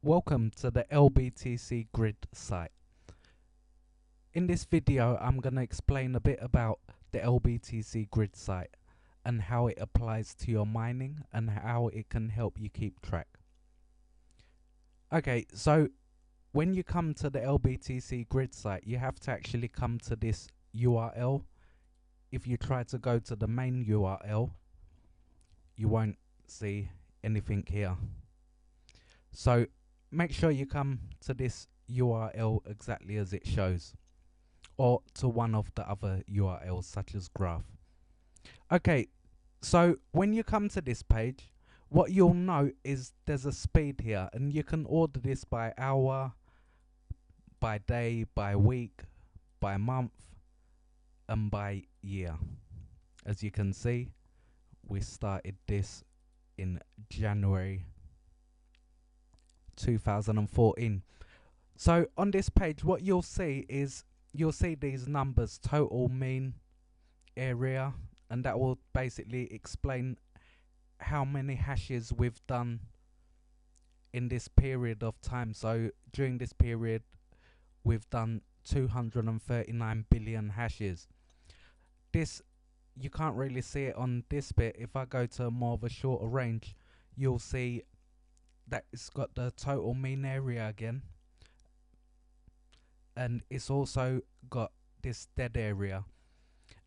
Welcome to the LBTC Grid site. In this video, I'm going to explain a bit about the LBTC Grid site and how it applies to your mining and how it can help you keep track. Okay, so when you come to the LBTC Grid site, you have to actually come to this URL. If you try to go to the main URL, you won't see anything here. So make sure you come to this URL exactly as it shows, or to one of the other URLs such as graph. Okay, so when you come to this page, what you'll note is there's a speed here, and you can order this by hour, by day, by week, by month, and by year. As you can see, we started this in January 2014. So on this page, what you'll see is you'll see these numbers: total, mean, area, and that will basically explain how many hashes we've done in this period of time. So during this period, we've done 239 billion hashes. This, you can't really see it on this bit. If I go to more of a shorter range, you'll see that it's got the total mean area again, and it's also got this dead area.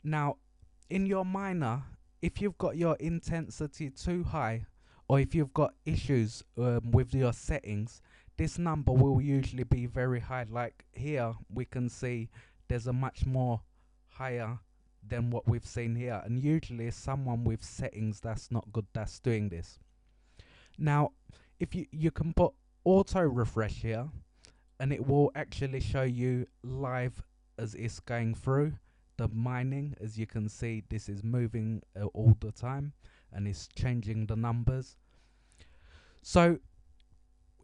Now in your miner, if you've got your intensity too high, or if you've got issues with your settings, this number will usually be very high. Like here we can see there's a much more higher than what we've seen here, and usually it's someone with settings that's not good that's doing this. Now if you can put auto refresh here, and it will actually show you live as it's going through the mining. As you can see, this is moving all the time, and it's changing the numbers. So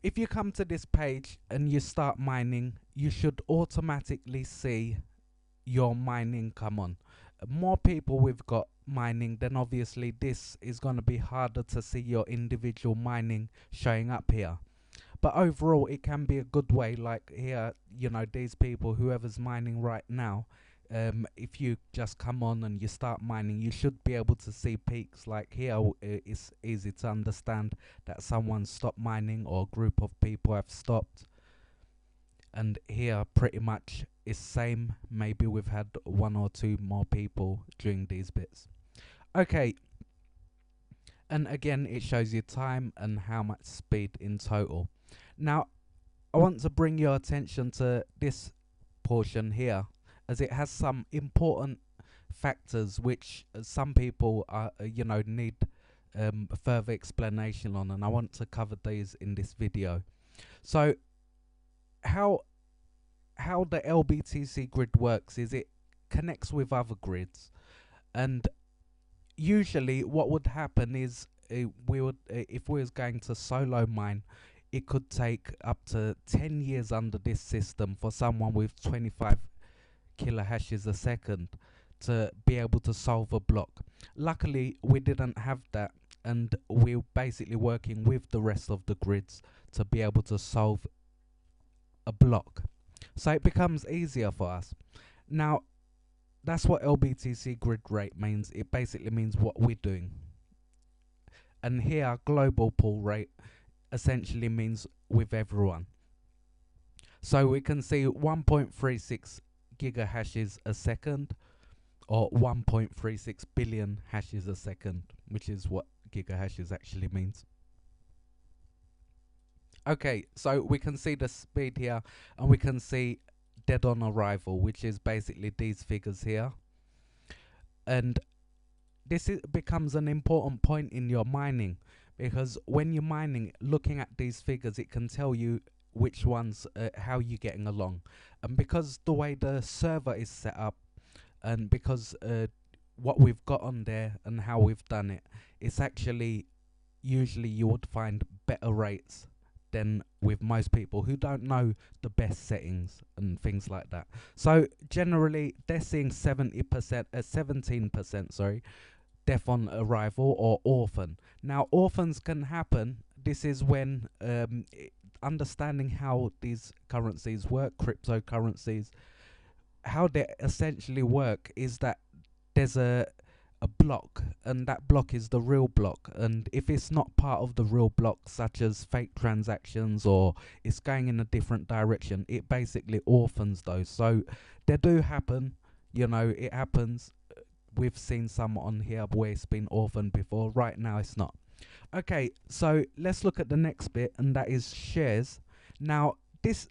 if you come to this page and you start mining, you should automatically see your mining come on. More people we've got mining, then obviously this is going to be harder to see your individual mining showing up here. But overall, it can be a good way. Like here, you know, these people, whoever's mining right now, if you just come on and you start mining, you should be able to see peaks. Like here, it's easy to understand that someone stopped mining or a group of people have stopped. And here pretty much is same. Maybe we've had one or two more people during these bits. Okay, and again it shows you time and how much speed in total. Now I want to bring your attention to this portion here, as it has some important factors which some people are need further explanation on, and I want to cover these in this video. So how the LBTC grid works is it connects with other grids, and usually what would happen is we would if we was going to solo mine, it could take up to 10 years under this system for someone with 25 kilohashes a second to be able to solve a block. Luckily we didn't have that, and we're basically working with the rest of the grids to be able to solve a block, so it becomes easier for us. Now that's what LBTC grid rate means. It basically means what we're doing. And here global pool rate essentially means with everyone. So we can see 1.36 gigahashes a second, or 1.36 billion hashes a second, which is what gigahashes actually means. Okay, so we can see the speed here, and we can see dead on arrival, which is basically these figures here. And this becomes an important point in your mining, because when you're mining, looking at these figures, it can tell you which ones, how you're getting along. And because the way the server is set up, and because what we've got on there and how we've done it, it's actually usually you would find better rates than with most people who don't know the best settings and things like that. So generally they're seeing 17%, sorry, death on arrival or orphan. Now orphans can happen. This is when understanding how these currencies work, cryptocurrencies, how they essentially work is that there's a block, and that block is the real block, and if it's not part of the real block, such as fake transactions or it's going in a different direction, it basically orphans those. So they do happen, it happens. We've seen some on here where it's been orphaned before. Right now it's not. Okay, so let's look at the next bit, and that is shares. Now this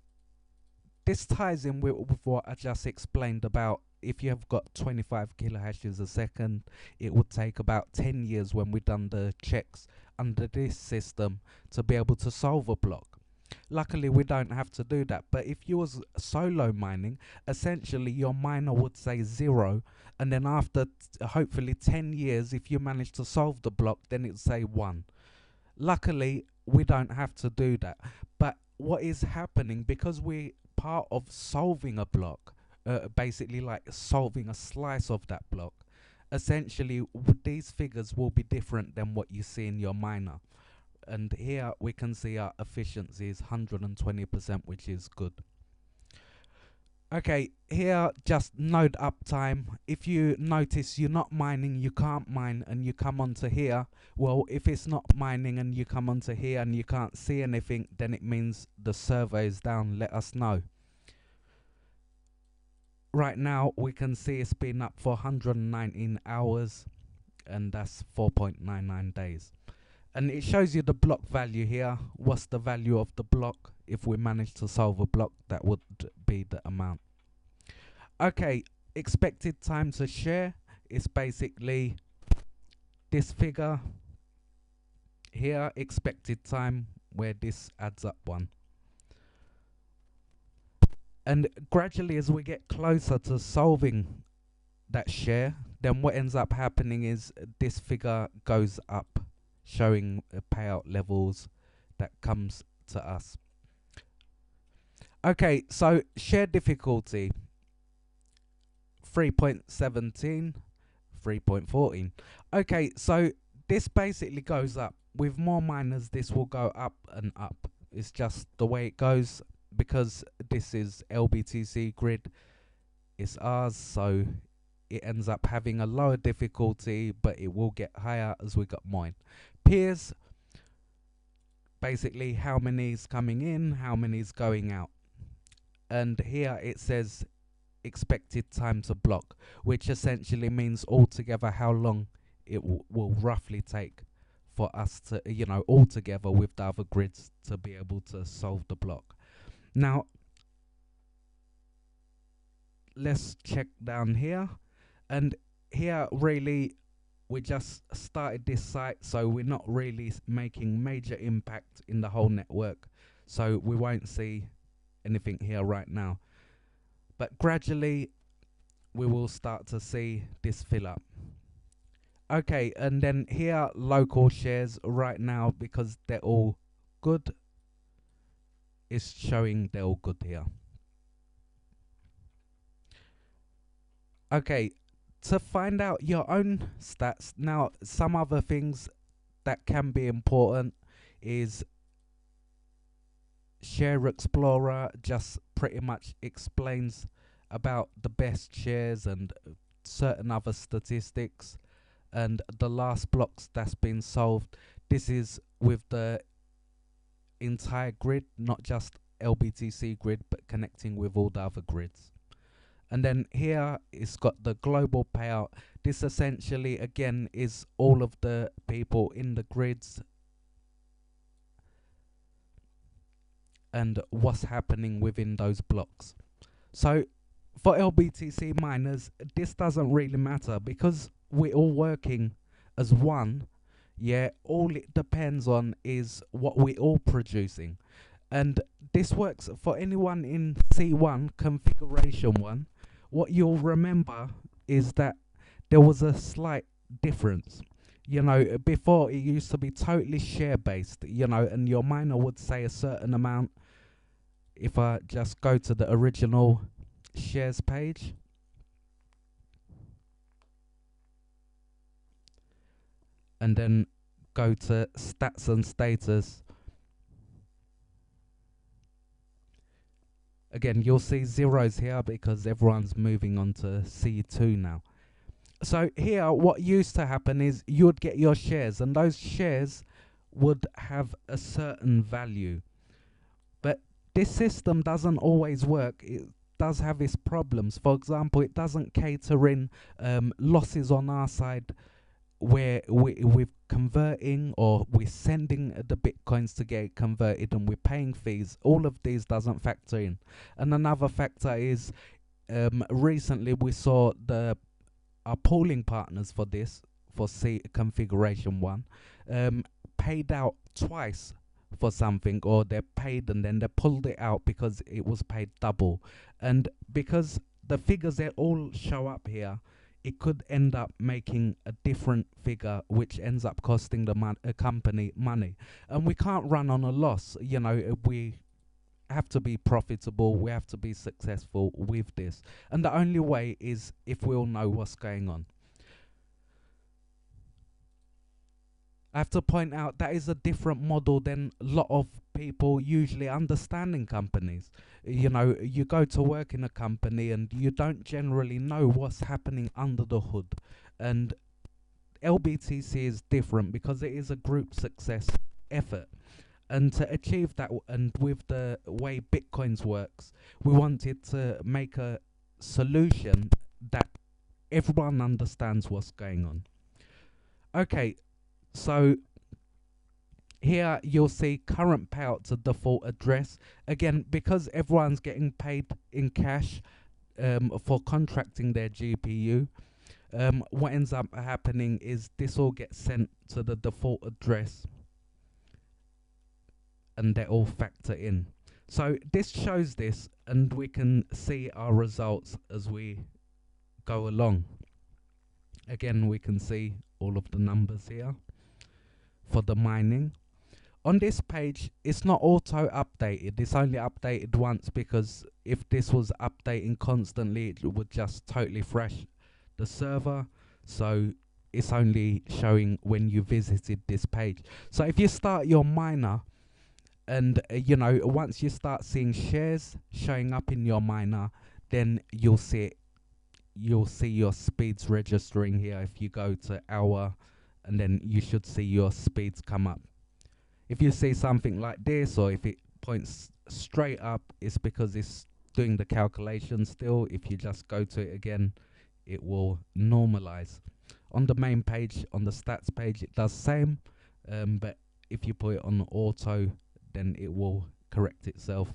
ties in with what I just explained about if you have got 25 kilohashes a second, it would take about 10 years when we done the checks under this system to be able to solve a block. Luckily, we don't have to do that. But if you was solo mining, essentially your miner would say 0, and then after hopefully 10 years, if you manage to solve the block, then it'd say 1. Luckily, we don't have to do that. But what is happening, because we're part of solving a block, basically like solving a slice of that block, essentially these figures will be different than what you see in your miner. And here we can see our efficiency is 120%, which is good. Okay, here just node uptime. If you notice you're not mining, you can't mine, and you come onto here, well, if it's not mining and you come onto here and you can't see anything, then it means the server is down. Let us know. Right now we can see it's been up for 119 hours, and that's 4.99 days. And it shows you the block value here. What's the value of the block? If we manage to solve a block, that would be the amount. Okay, expected time to share is basically this figure here, expected time, where this adds up 1. And gradually, as we get closer to solving that share, then what ends up happening is this figure goes up, showing payout levels that comes to us. Okay, so share difficulty 3.17, 3.14. Okay, so this basically goes up. With more miners, this will go up and up. It's just the way it goes, because this is LBTC Grid, it's ours, so it ends up having a lower difficulty, but it will get higher as we got more. Peers, basically how many is coming in, how many is going out. And here it says expected time to block, which essentially means altogether how long it will roughly take for us to, all together with the other grids, to be able to solve the block. Now, let's check down here. And here, really, we just started this site, so we're not really making major impact in the whole network. So we won't see anything here right now. But gradually, we will start to see this fill up. Okay, and then here, local shares right now, because they're all good, is showing they're all good here. Okay, to find out your own stats, now some other things that can be important is Share Explorer just pretty much explains about the best shares and certain other statistics and the last blocks that's been solved. This is with the entire grid, not just LBTC grid, but connecting with all the other grids. And then here it's got the global payout. This essentially again is all of the people in the grids and what's happening within those blocks. So for LBTC miners, this doesn't really matter because we're all working as one. Yeah, all it depends on is what we're all producing. And this works for anyone in C1 configuration 1. What you'll remember is that there was a slight difference. Before it used to be totally share based, and your miner would say a certain amount. If I just go to the original shares page, and then go to stats and status, Again, you'll see zeros here because everyone's moving on to C2 now. So here, what used to happen is you would get your shares, and those shares would have a certain value. But this system doesn't always work. It does have its problems. For example, it doesn't cater in losses on our side where we're converting or we're sending the bitcoins to get it converted and we're paying fees. All of these doesn't factor in. And another factor is recently we saw our pooling partners for this, for C configuration 1, paid out twice for something, or they paid and then they pulled it out because it was paid double. And because the figures they all show up here, it could end up making a different figure, which ends up costing the company money. And we can't run on a loss. You know, we have to be profitable. We have to be successful with this. And the only way is if we all know what's going on. I have to point out that is a different model than a lot of people usually understand in companies. You know, you go to work in a company and you don't generally know what's happening under the hood. And LBTC is different because it is a group success effort. And to achieve that, and with the way Bitcoins works, we wanted to make a solution that everyone understands what's going on. Okay, so here you'll see current payout to default address. Again, because everyone's getting paid in cash for contracting their GPU, what ends up happening is this all gets sent to the default address and they all factor in. So this shows this, and we can see our results as we go along. Again, we can see all of the numbers here for the mining. On this page, it's not auto updated. It's only updated once, because if this was updating constantly, it would just totally thrash the server. So it's only showing when you visited this page. So if you start your miner, and you know, once you start seeing shares showing up in your miner, then you'll see it. You'll see your speeds registering here. If you go to hour, and then you should see your speeds come up. If you see something like this, or if it points straight up, it's because it's doing the calculation still. If you just go to it again, it will normalize. On the main page, on the stats page, it does same, but if you put it on auto, then it will correct itself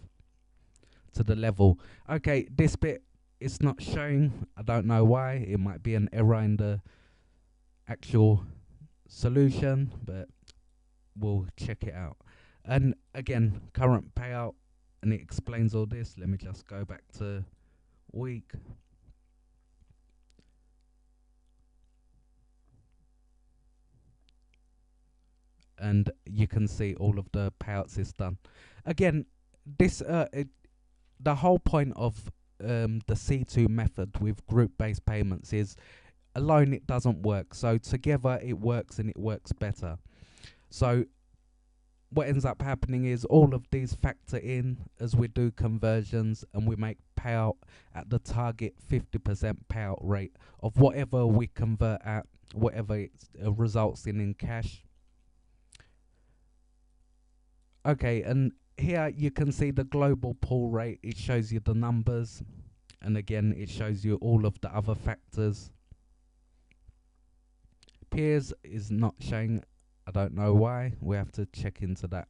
to the level. Okay, this bit is not showing. I don't know why. It might be an error in the actual solution, but we'll check it out. And again, current payout, and it explains all this. Let me just go back to week. And you can see all of the payouts is done. Again, this the whole point of the C2 method with group-based payments is alone it doesn't work. So together it works, and it works better. So what ends up happening is all of these factor in as we do conversions, and we make payout at the target 50% payout rate of whatever we convert at, whatever it results in cash. Okay, and here you can see the global pool rate. It shows you the numbers, and again it shows you all of the other factors. Peers is not showing. I don't know why. We have to check into that.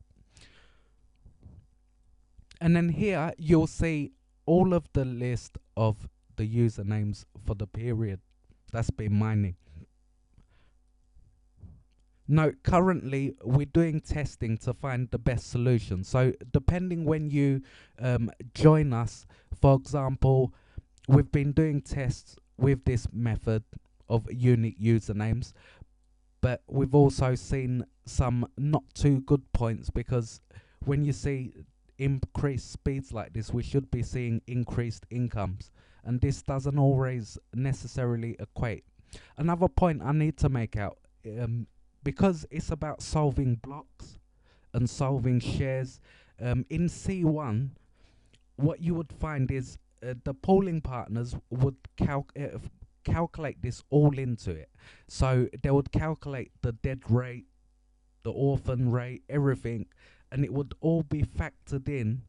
And then here you'll see all of the list of the usernames for the period that's been mining. Now, currently we're doing testing to find the best solution. So depending when you join us, for example, we've been doing tests with this method of unique usernames, but we've also seen some not too good points, because when you see increased speeds like this, we should be seeing increased incomes, and this doesn't always necessarily equate. Another point I need to make out, because it's about solving blocks and solving shares, in C1 what you would find is the pooling partners would calculate this all into it. So they would calculate the dead rate, the orphan rate, everything, and it would all be factored in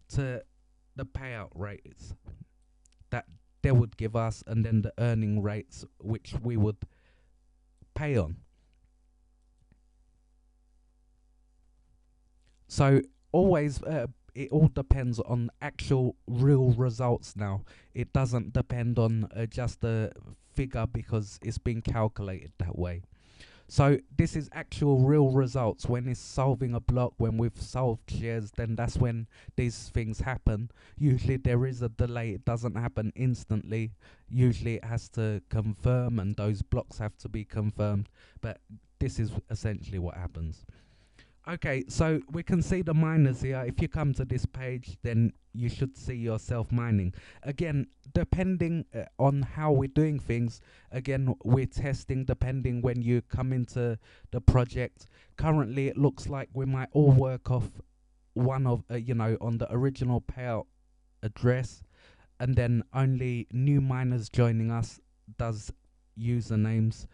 to the payout rates that they would give us, and then the earning rates which we would pay on. So always, it all depends on actual real results now. It doesn't depend on just a figure because it's been calculated that way. So this is actual real results. When it's solving a block, when we've solved shares, then that's when these things happen. Usually there is a delay. It doesn't happen instantly. Usually it has to confirm, and those blocks have to be confirmed. But this is essentially what happens. Okay, so we can see the miners here. If you come to this page, then you should see yourself mining. Again, depending on how we're doing things, again, we're testing depending when you come into the project. Currently, it looks like we might all work off one of, on the original payout address, and then only new miners joining us does usernames,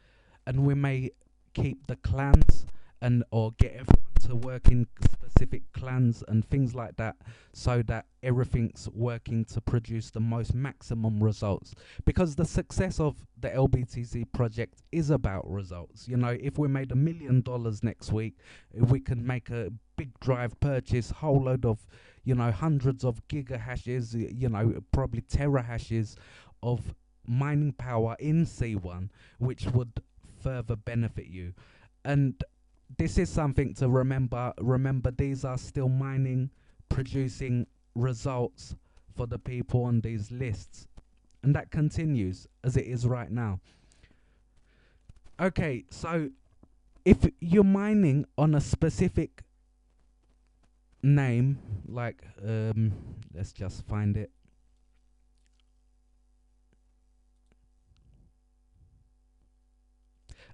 and we may keep the clans and or get everyone to work in specific clans and things like that, so that everything's working to produce the most maximum results, because the success of the LBTC project is about results. If we made $1 million next week, we can make a big drive purchase, whole load of hundreds of gigahashes, probably terahashes of mining power in C1, which would further benefit you. And this is something to remember. Remember, these are still mining, producing results for the people on these lists. And that continues as it is right now. Okay, so if you're mining on a specific name, like, let's just find it.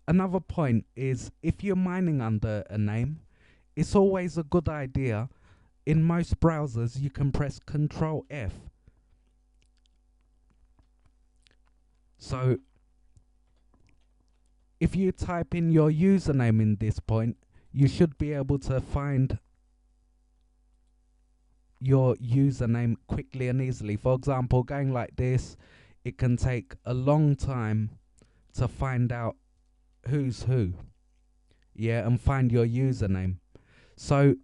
Another point is, if you're mining under a name, it's always a good idea. In most browsers, you can press Control F. So if you type in your username in this point, you should be able to find your username quickly and easily. For example, going like this, it can take a long time to find out who's who, and find your username. So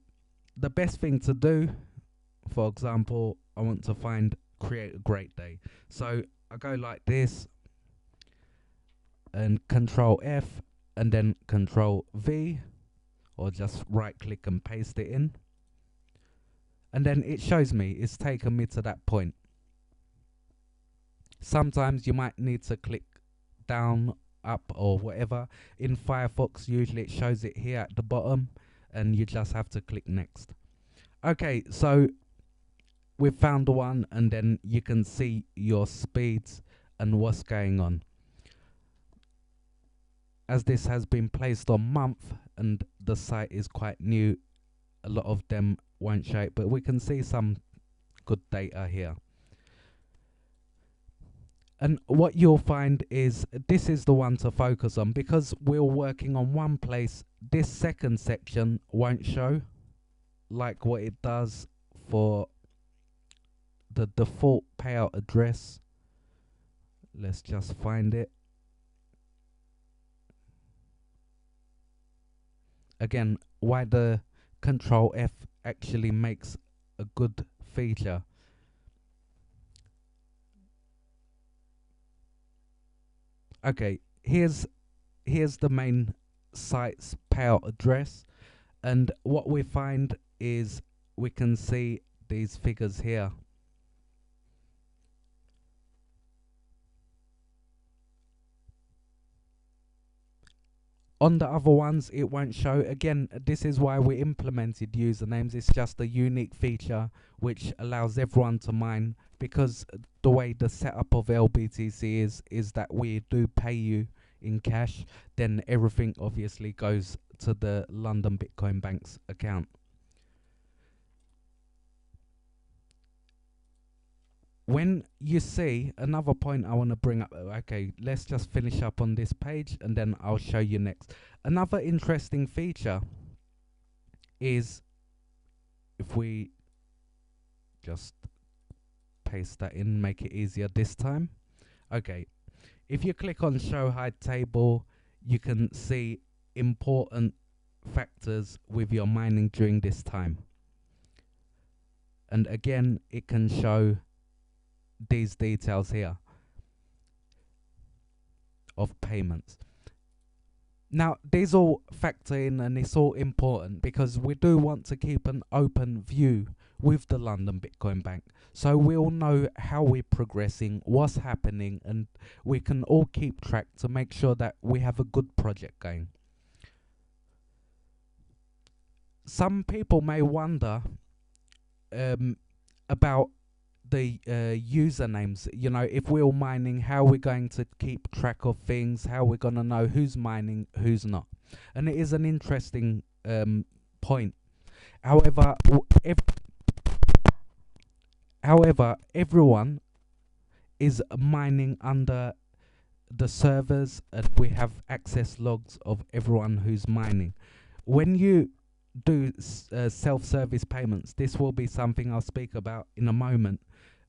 the best thing to do, for example, I want to find create a great day, so I go like this and Control F and then Control V, or just right click and paste it in, and then it shows me it's taken me to that point. Sometimes you might need to click down, up, or whatever. In Firefox, usually it shows it here at the bottom, and you just have to click next. Okay, so we've found the one, and then you can see your speeds and what's going on. As this has been placed on month and the site is quite new, a lot of them won't show it, but we can see some good data here. And what you'll find is this is the one to focus on, because we're working on one place. This second section won't show like what it does for the default payout address. Let's just find it. Again, why the Control F actually makes a good feature. Okay, here's the main site's payout address, and what we find is we can see these figures here. On the other ones, it won't show. Again, this is why we implemented usernames. It's just a unique feature which allows everyone to mine, because the way the setup of LBTC is that we do pay you in cash, then everything obviously goes to the London Bitcoin Bank's account. when you see another point I want to bring up, okay, let's just finish up on this page and then I'll show you next. Another interesting feature is, if we just paste that in, make it easier this time. Okay, if you click on show hide table, you can see important factors with your mining during this time. And again, it can show these details here of payments. Now, these all factor in, and it's all important because we do want to keep an open view with the London Bitcoin Bank. So we'll know how we're progressing, what's happening, and we can all keep track to make sure that we have a good project going. Some people may wonder about the usernames. You know, if we're all mining, how we're going to keep track of things, how we're going to know who's mining, who's not. And it is an interesting point. However, everyone is mining under the servers, and we have access logs of everyone who's mining. When you do self-service payments, this will be something I'll speak about in a moment,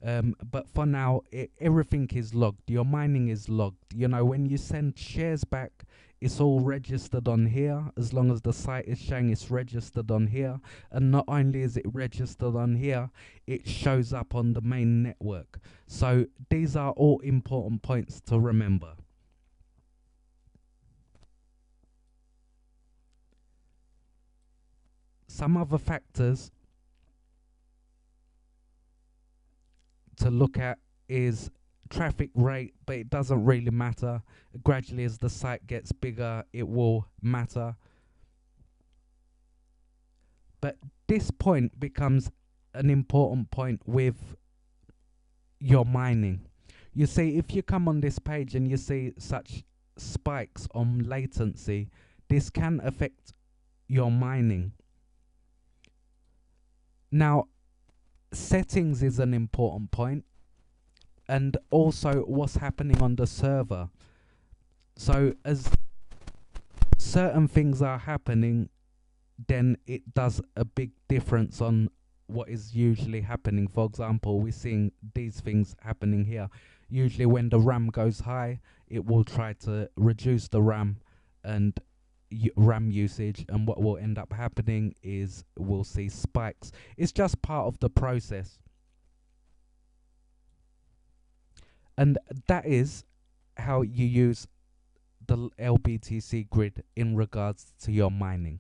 but for now everything is logged. Your mining is logged. You know, when you send shares back, it's all registered on here. As long as the site is showing it's registered on here, and not only is it registered on here, it shows up on the main network. So these are all important points to remember. Some other factors to look at is traffic rate, but it doesn't really matter. Gradually, as the site gets bigger, it will matter. But this point becomes an important point with your mining. You see, if you come on this page and you see such spikes on latency, this can affect your mining. Now, settings is an important point, and also what's happening on the server. So as certain things are happening, then it does a big difference on what is usually happening. For example, we're seeing these things happening here. Usually when the RAM goes high, it will try to reduce the RAM and RAM usage, and what will end up happening is we'll see spikes. It's just part of the process, and that is how you use the LBTC grid in regards to your mining.